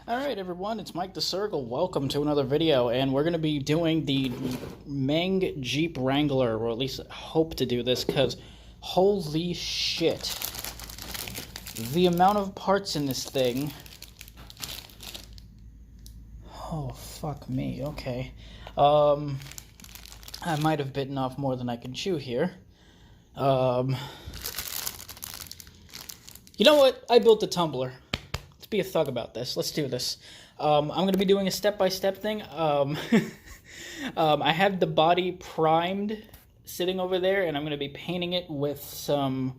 Alright everyone, it's Mike the Circle. Welcome to another video, and we're going to be doing the Meng Jeep Wrangler, or at least hope to do this, because holy shit. The amount of parts in this thing. Oh, fuck me, okay. I might have bitten off more than I can chew here. You know what? I built a tumbler. Let's be a thug about this. Let's do this. I'm going to be doing a step-by-step thing. I have the body primed sitting over there, and I'm going to be painting it with some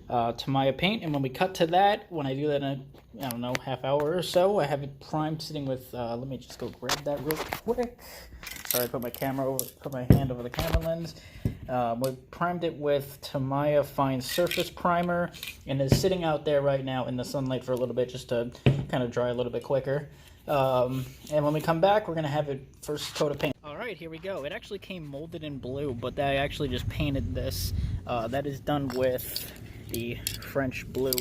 Tamiya paint. And when we cut to that, when I do that in a, I don't know, half hour or so, I have it primed sitting with, let me just go grab that real quick. Sorry, I put my hand over the camera lens. We primed it with Tamiya Fine Surface Primer, and it's sitting out there right now in the sunlight for a little bit just to kind of dry a little bit quicker. And when we come back, we're going to have it first coat of paint. Alright, here we go. It actually came molded in blue, but I actually just painted this. That is done with the French blue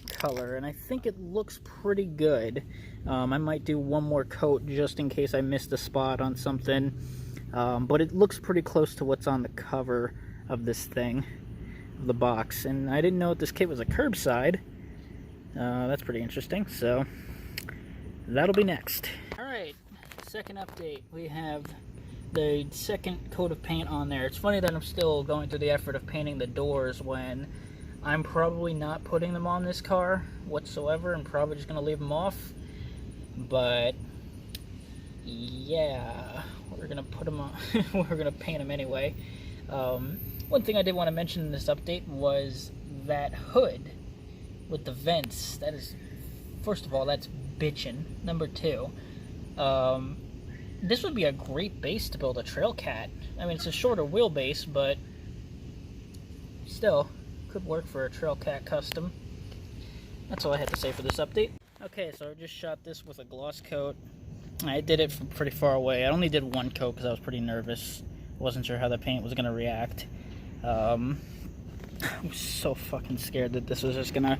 color, and I think it looks pretty good. I might do one more coat just in case I missed a spot on something, but it looks pretty close to what's on the cover of this thing, the box. And I didn't know this kit was a curbside. That's pretty interesting, so that'll be next. Alright, second update. We have the second coat of paint on there. It's funny that I'm still going through the effort of painting the doors when I'm probably not putting them on this car whatsoever. I'm probably just going to leave them off. But yeah, we're going to put them on. We're going to paint them anyway. One thing I did want to mention in this update was that hood with the vents. That is, first of all, that's bitchin'. Number two, this would be a great base to build a trail cat. I mean, it's a shorter wheelbase, but still could work for a trail cat custom. That's all I had to say for this update. Okay, so I just shot this with a gloss coat. I did it from pretty far away. I only did one coat because I was pretty nervous. I wasn't sure how the paint was going to react. I was so fucking scared that this was just going to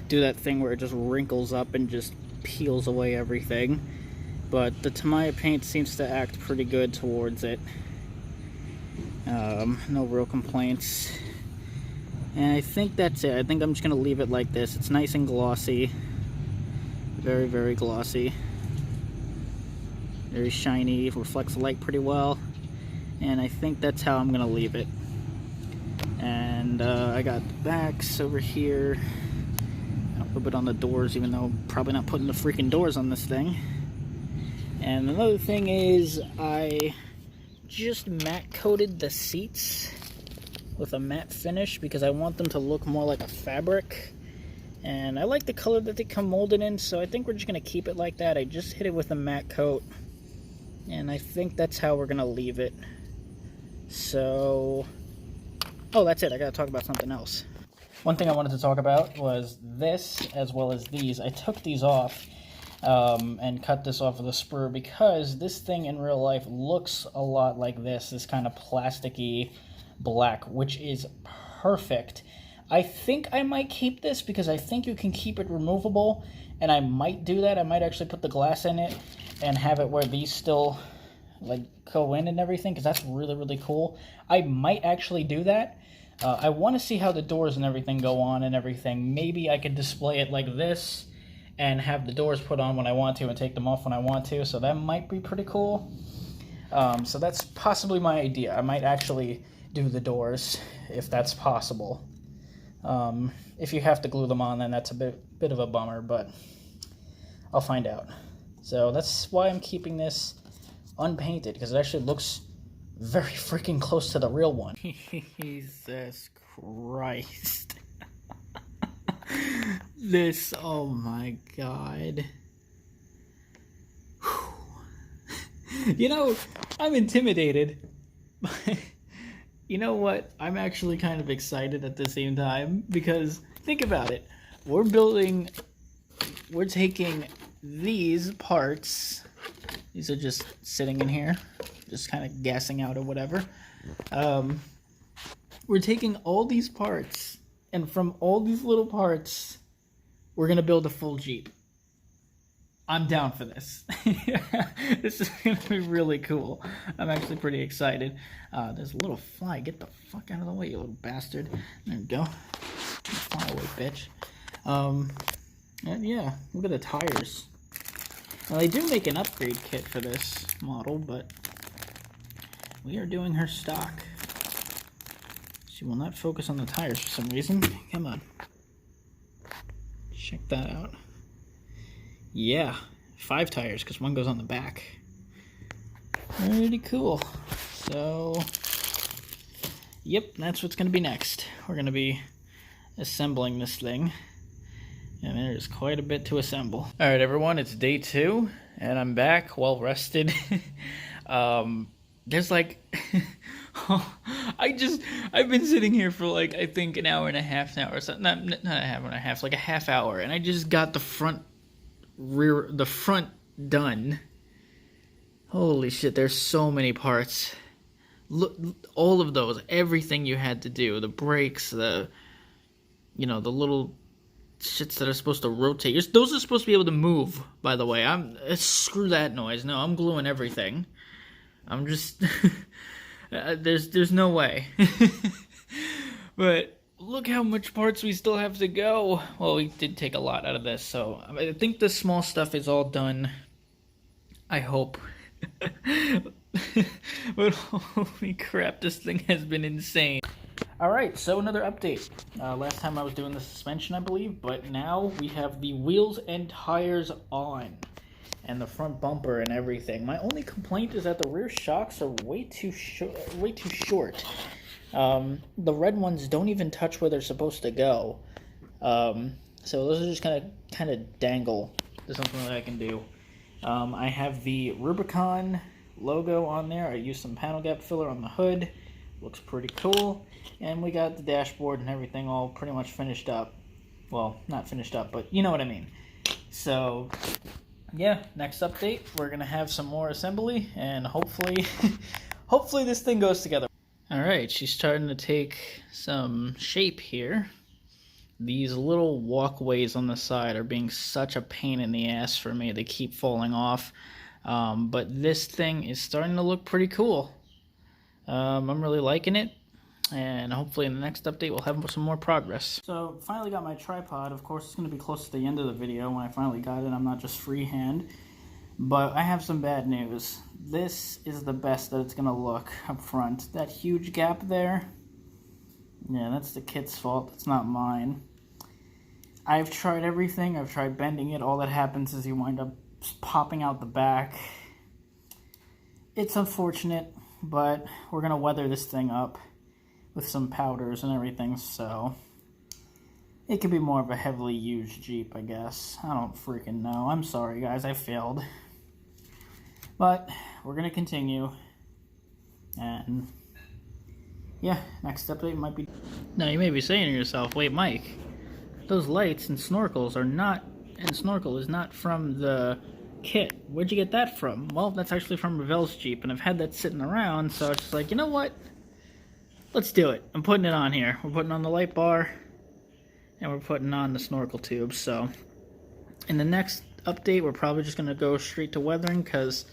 do that thing where it just wrinkles up and just peels away everything. But the Tamiya paint seems to act pretty good towards it. No real complaints. And I think that's it. I think I'm just going to leave it like this. It's nice and glossy. Very, very glossy. Very shiny. Reflects the light pretty well. And I think that's how I'm going to leave it. And I got the backs over here. A little bit on the doors, even though I'm probably not putting the freaking doors on this thing. And another thing is I just matte coated the seats with a matte finish because I want them to look more like a fabric. And I like the color that they come molded in, so I think we're just going to keep it like that. I just hit it with a matte coat, and I think that's how we're going to leave it. So, oh, that's it. I got to talk about something else. One thing I wanted to talk about was this, as well as these. I took these off and cut this off of the spur because this thing in real life looks a lot like this kind of plasticky black, which is perfect. I think I might keep this because I think you can keep it removable, and I might do that. I might actually put the glass in it and have it where these still like go in and everything, because that's really, really cool. I might actually do that. I want to see how the doors and everything go on and everything. Maybe I could display it like this and have the doors put on when I want to and take them off when I want to, so that might be pretty cool. So that's possibly my idea. I might actually do the doors if that's possible. If you have to glue them on, then that's a bit of a bummer, but I'll find out. So that's why I'm keeping this unpainted, because it actually looks very freaking close to the real one. Jesus Christ. This, oh my god. You know, I'm intimidated. You know what? I'm actually kind of excited at the same time, because think about it. We're taking these parts. These are just sitting in here, just kind of gassing out or whatever. We're taking all these parts, and from all these little parts, we're going to build a full Jeep. I'm down for this. This is going to be really cool. I'm actually pretty excited. There's a little fly. Get the fuck out of the way, you little bastard. There we go. Fly away, bitch. And yeah, look at the tires. Now, they do make an upgrade kit for this model, but we are doing her stock. She will not focus on the tires for some reason. Come on. Check that out. Yeah, 5 tires because one goes on the back. Pretty cool. So, yep, that's what's going to be next. We're going to be assembling this thing. And there's quite a bit to assemble. All right, everyone, it's day 2, and I'm back, well rested. There's like, I've been sitting here for like, I think an hour and a half now, or something. Not an hour and a half, like a half hour, and I just got the front done. Holy shit, there's so many parts. Look, all of those, everything you had to do, the brakes, the little shits that are supposed to rotate. Those are supposed to be able to move, by the way. Screw that noise. No, I'm gluing everything. I'm just there's no way. But look how much parts we still have to go. Well, we did take a lot out of this, so I think the small stuff is all done. I hope. But holy crap, this thing has been insane. Alright, so another update. Last time I was doing the suspension, I believe, but now we have the wheels and tires on. And the front bumper and everything. My only complaint is that the rear shocks are way too short. The red ones don't even touch where they're supposed to go. So those are just kind of dangle. There's something that I can do. I have the Rubicon logo on there. I used some panel gap filler on the hood. Looks pretty cool. And we got the dashboard and everything all pretty much finished up. Well, not finished up, but you know what I mean. So, yeah, next update, we're going to have some more assembly, and hopefully, hopefully this thing goes together. Alright, she's starting to take some shape here. These little walkways on the side are being such a pain in the ass for me. They keep falling off. But this thing is starting to look pretty cool. I'm really liking it, and hopefully in the next update we'll have some more progress. So, finally got my tripod. Of course, it's going to be close to the end of the video when I finally got it. I'm not just freehand. But I have some bad news. This is the best that it's going to look up front. That huge gap there, yeah, that's the kit's fault. It's not mine. I've tried everything. I've tried bending it. All that happens is you wind up popping out the back. It's unfortunate, but we're going to weather this thing up with some powders and everything, so it could be more of a heavily used Jeep, I guess. I don't freaking know. I'm sorry, guys. I failed. But we're going to continue. And yeah, next update might be... Now, you may be saying to yourself, wait, Mike, those lights and snorkels are not... And snorkel is not from the kit. Where'd you get that from? Well, that's actually from Ravel's Jeep, and I've had that sitting around, so it's just like, you know what? Let's do it. I'm putting it on here. We're putting on the light bar, and we're putting on the snorkel tube. So in the next update, we're probably just going to go straight to weathering, because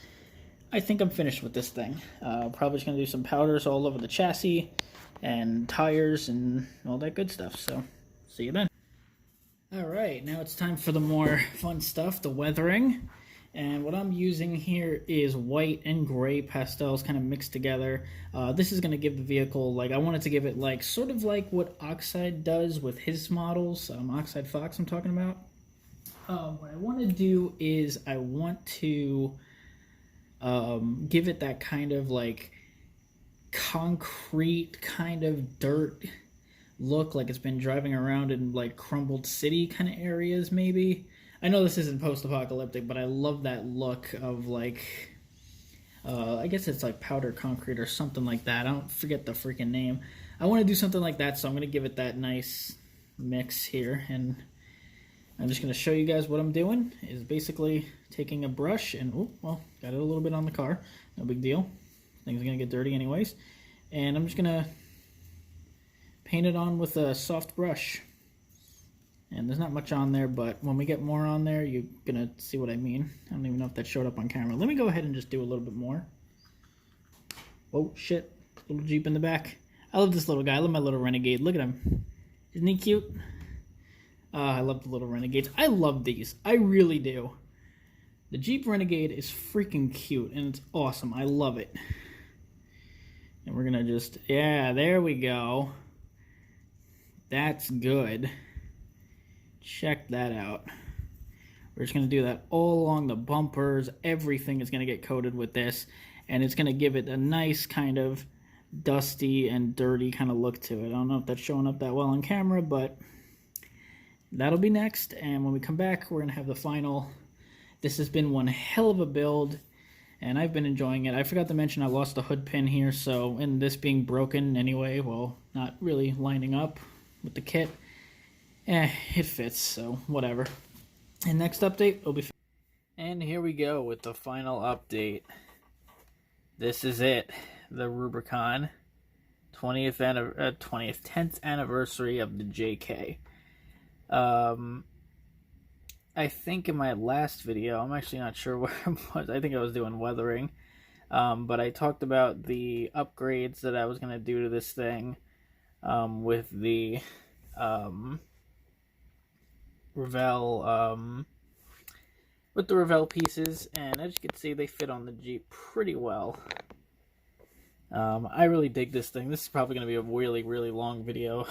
I think I'm finished with this thing. Probably just going to do some powders all over the chassis and tires and all that good stuff. So see you then. Alright, now it's time for the more fun stuff, the weathering. And what I'm using here is white and gray pastels kind of mixed together. This is going to give the vehicle, like, I wanted to give it like sort of like what Oxide does with his models. Oxide Fox I'm talking about. What I want to do is I want to give it that kind of like concrete kind of dirt look, like it's been driving around in like crumbled city kind of areas maybe. I know this isn't post-apocalyptic, but I love that look of like, I guess it's like powder concrete or something like that. I don't forget the freaking name. I want to do something like that, so I'm going to give it that nice mix here. And I'm just going to show you guys what I'm doing, is basically taking a brush and, oh, well, got it a little bit on the car. No big deal. Things are going to get dirty anyways. And I'm just going to paint it on with a soft brush. And there's not much on there, but when we get more on there, you're gonna see what I mean. I don't even know if that showed up on camera. Let me go ahead and just do a little bit more. Oh, shit. Little Jeep in the back. I love this little guy. I love my little Renegade. Look at him. Isn't he cute? I love the little Renegades. I love these. I really do. The Jeep Renegade is freaking cute, and it's awesome. I love it. And we're gonna just... Yeah, there we go. That's good. Check that out. We're just going to do that all along the bumpers. Everything is going to get coated with this. And it's going to give it a nice kind of dusty and dirty kind of look to it. I don't know if that's showing up that well on camera, but that'll be next. And when we come back, we're going to have the final. This has been one hell of a build, and I've been enjoying it. I forgot to mention I lost the hood pin here, so in this being broken anyway, well, not really lining up with the kit. It fits, so whatever. And next update will be... And here we go with the final update. This is it. The Rubicon 10th anniversary of the JK. I think in my last video, I'm actually not sure where I was. I think I was doing weathering. But I talked about the upgrades that I was going to do to this thing with the... Revell with the Revell pieces, and as you can see, they fit on the Jeep pretty well. I really dig this thing. This is probably going to be a really long video.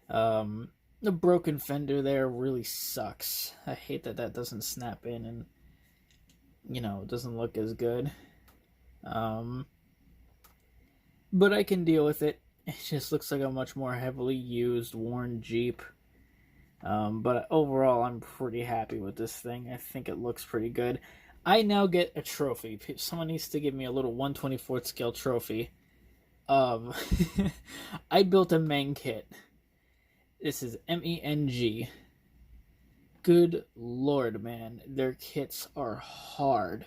The broken fender there really sucks. I hate that that doesn't snap in and, you know, it doesn't look as good. But I can deal with it. It just looks like a much more heavily used, worn Jeep. But overall, I'm pretty happy with this thing. I think it looks pretty good. I now get a trophy. Someone needs to give me a little 1/24 scale trophy of... I built a Meng kit. This is M-E-N-G. Good lord, man. Their kits are hard.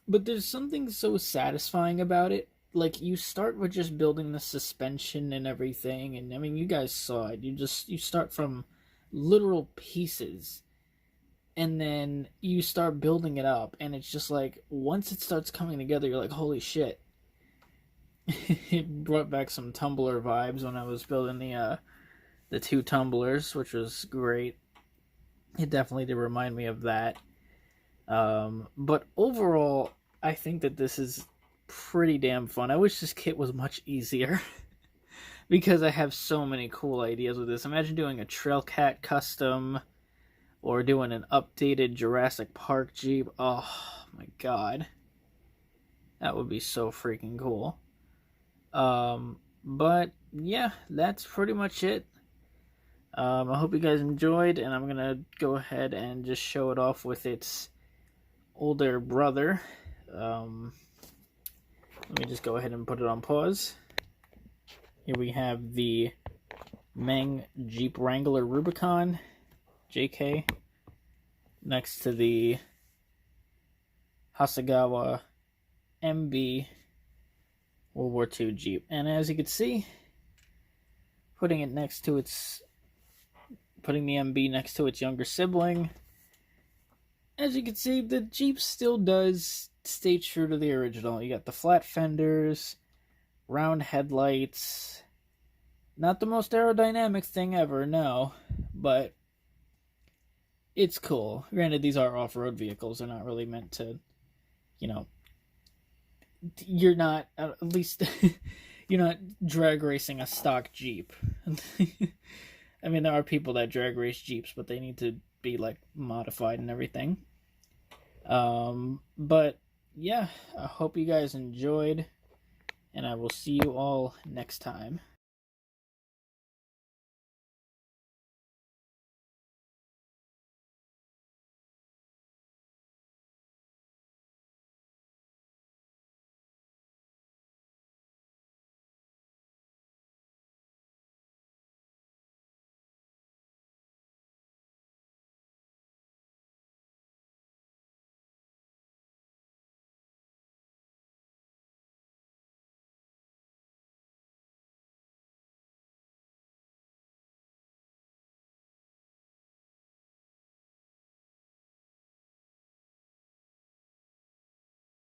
But there's something so satisfying about it. Like, you start with just building the suspension and everything, and I mean, you guys saw it. You start from literal pieces, and then you start building it up, and it's just like, once it starts coming together, you're like, holy shit. It brought back some tumbler vibes when I was building the two tumblers, which was great. It definitely did remind me of that. But overall, I think that this is pretty damn fun. I wish this kit was much easier because I have so many cool ideas with this. Imagine doing a Trailcat custom or doing an updated Jurassic Park Jeep. Oh my god. That would be so freaking cool. But yeah, that's pretty much it. I hope you guys enjoyed, and I'm gonna go ahead and just show it off with its older brother. Let me just go ahead and put it on pause. Here we have the Meng Jeep Wrangler Rubicon JK next to the Hasegawa MB World War II Jeep. And as you can see, putting the MB next to its younger sibling, as you can see, the Jeep still does stay true to the original. You got the flat fenders, round headlights. Not the most aerodynamic thing ever, no, but it's cool. Granted, these are off-road vehicles. They're not really meant to, you know, you're not, at least, you're not drag racing a stock Jeep. I mean, there are people that drag race Jeeps, but they need to be, like, modified and everything. But yeah, I hope you guys enjoyed, and I will see you all next time.